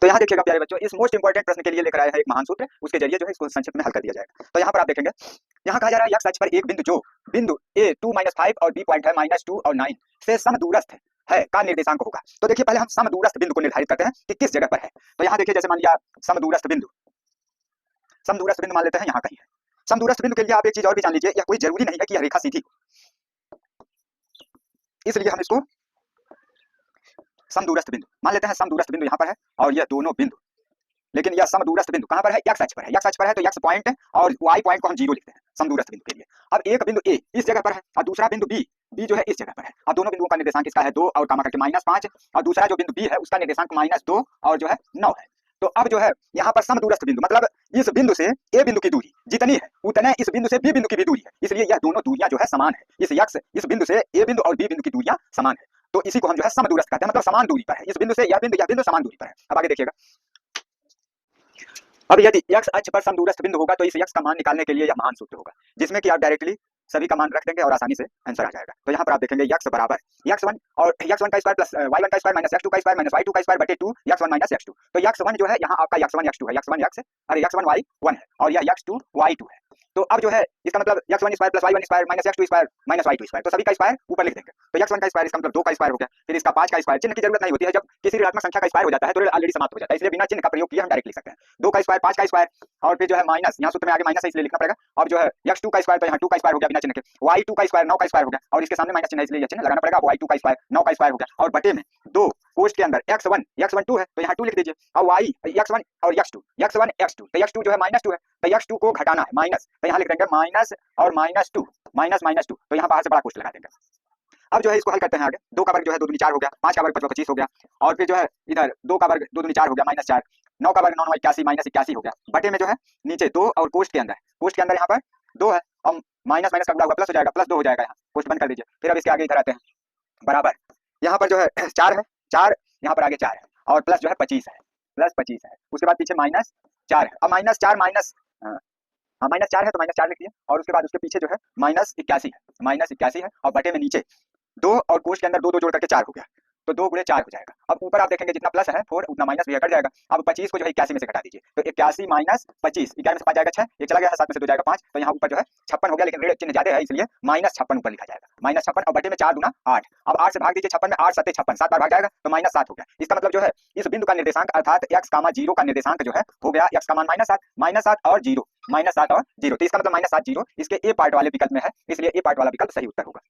तो यहाँ देखिएगा प्यारे बच्चों, इस मोस्ट इंपॉर्टेंट प्रश्न के लिए लेकर आया है एक महान सूत्र, उसके जरिए जो है इसको संक्षिप्त में हल कर दिया जाएगा। तो यहाँ पर आप देखेंगे, यहाँ कहा जा रहा है एक्स अक्ष पर एक बिंदु जो बिंदु ए 2-5 और बी पॉइंट है -2 और 9 से समदूरस्थ है का निर्देशांक होगा। तो देखिए पहले हम समदूरस्थ बिंदु को निर्धारित करते हैं कि किस जगह पर है। तो यहाँ देखिए, जैसे मान लिया समदूरस्थ बिंदु मान लेते हैं यहाँ कहीं है। समदूरस्थ बिंदु के लिए आप एक चीज और भी जान लीजिए, यह कोई जरूरी नहीं है कि यह रेखा सीधी, इसलिए हम इसको समदूरस्थ बिंदु मान लेते हैं। समदूरस्थ बिंदु यहाँ पर है और यह दोनों बिंदु, लेकिन यह समदूरस्थ बिंदु कहाँ पर है? एक्स अक्ष पर है। एक्स अक्ष पर है तो एक्स पॉइंट और वाई पॉइंट को हम 0 लिखते हैं समदूरस्थ बिंदु के लिए। अब एक बिंदु ए इस जगह पर है और दूसरा बिंदु बी जो है इस जगह पर है। अब दोनों बिंदुओं का निर्देशांक इसका है 2 और कामा करके -5, और दूसरा जो बिंदु बी है उसका निर्देशांक -2 और जो है 9 है। तो अब जो है यहाँ पर समदूरस्थ बिंदु मतलब इस बिंदु से ए बिंदु की दूरी जितनी है उतने इस बिंदु से बी बिंदु की भी दूरी है, इसलिए यह दोनों दूरियां जो है समान है। इस बिंदु से ए बिंदु और बी बिंदु की दूरियां समान है, तो इसी को हम जो है समदूरस्थ कहते हैं, मतलब समान दूरी पर है। इस बिंदु से यह बिंदु समान दूरी पर है। अब आगे देखिएगा, अब यदि x अक्ष पर समदूरस्थ बिंदु होगा तो इस x का मान निकालने के लिए यह महान सूत्र होगा, जिसमें कि आप डायरेक्टली सभी का मान रख देंगे और आसानी से आंसर आ जाएगा। तो यहाँ पर आप देखेंगे x बराबर x1 और x1 का स्क्वायर प्लस y1 का स्क्वायर माइनस x2 का स्क्वायर माइनस y2 का स्क्वायर बटे 2 x1 माइनस x2। तो x1 जो है यहाँ आपका x1 x2 है, x1 y1 है और यह x2 y2 है। तो अब जो है इसका मतलब x1 square plus y1 square minus x2 square minus y2 square, तो सभी का स्क्वायर ऊपर लिख देंगे। तो x1 का स्क्वायर इसका मतलब 2 का स्क्वायर हो गया, फिर इसका 5 का स्क्वायर। चिन्ह की जरूरत नहीं होती है, जब किसी ऋणात्मक संख्या का स्क्वायर हो जाता है तो ऑलरेडी समाप्त हो जाता है, इसलिए बिना चिन्ह का प्रयोग किए हम डायरेक्ट लिख सकते हैं। 2 का स्क्वायर 5 का स्क्वायर और फिर जो है माइनस, यहाँ सूत्र में आगे माइनस है इसलिए लिखना पड़ेगा। अब जो है x2 का स्क्वायर तो यहाँ 2 का स्क्वायर हो गया बिना चिन्ह के, y2 का स्क्वायर 9 का स्क्वायर हो गया और इसके सामने माइनस चिन्ह है इसलिए यह चिन्ह लगाना पड़ेगा। y2 का स्क्वायर 9 का स्क्वायर हो गया और बटे में 2 कोष्ठ के अंदर x1 2 है तो यहाँ 2 लिख दीजिए, और y x1 और x2 तो x2 जो है -2 है तो x2 को घटाना है माइनस, तो यहाँ लिख देंगे माइनस और -2 तो यहाँ बाहर से बड़ा कोष्ठ लगा देंगे। अब जो है इसको हल करते हैं आगे। 2 का वर्ग जो है 2 दूनी 4 हो गया, 5 का वर्ग 25 हो गया और फिर जो है इधर 2 का वर्ग 2 दूनी 4 हो गया -4, 9 का वर्ग 9 81 -81 हो गया, बटे में जो है नीचे 2 और कोष्ठ के अंदर यहाँ पर 2 है और माइनस का गुणा हुआ प्लस हो जाएगा, प्लस 2 हो जाएगा, यहाँ कोष्ठ बंद कर दीजिए। फिर अब इसके आगे इधर आते हैं, बराबर यहाँ पर जो है 4 है, 4 यहाँ पर आगे 4 है और प्लस जो है 25 है, उसके बाद पीछे -4 है। अब -4 है तो -4 लिख दिए और उसके बाद उसके पीछे जो है -81 है और बटे में नीचे 2 और कोष्ठ के अंदर 2 जोड़ करके 4 हो गया, तो 2 गुणे 4 हो जाएगा। अब ऊपर आप देखेंगे जितना प्लस है 4 उतना माइनस भी कट जाएगा। अब 25 को जो है 81 में से घटा दीजिए, तो 81 माइनस 25, 11 में से 5 जाएगा 6, ये चला गया है, 7 में से 2 जाएगा 5, तो यहाँ ऊपर जो है 56 हो गया, लेकिन ऋण चिन्ह ज्यादा है इसलिए -56 ऊपर लिखा जाएगा, -56 और बटे में 4 दूना 8। अब 8 से भाग दीजिए 56 में, 8 7 56, 7 बार भाग जाएगा तो -7 हो गया। इसका मतलब जो है इस बिंदु का निर्देशांक अर्थात x,0 का निर्देशांक जो है हो गया x का मान -7 और 0, तो इसका मतलब -7 0 इसके ए पार्ट वाले विकल्प में है, इसलिए ए पार्ट वाला विकल्प सही उत्तर होगा।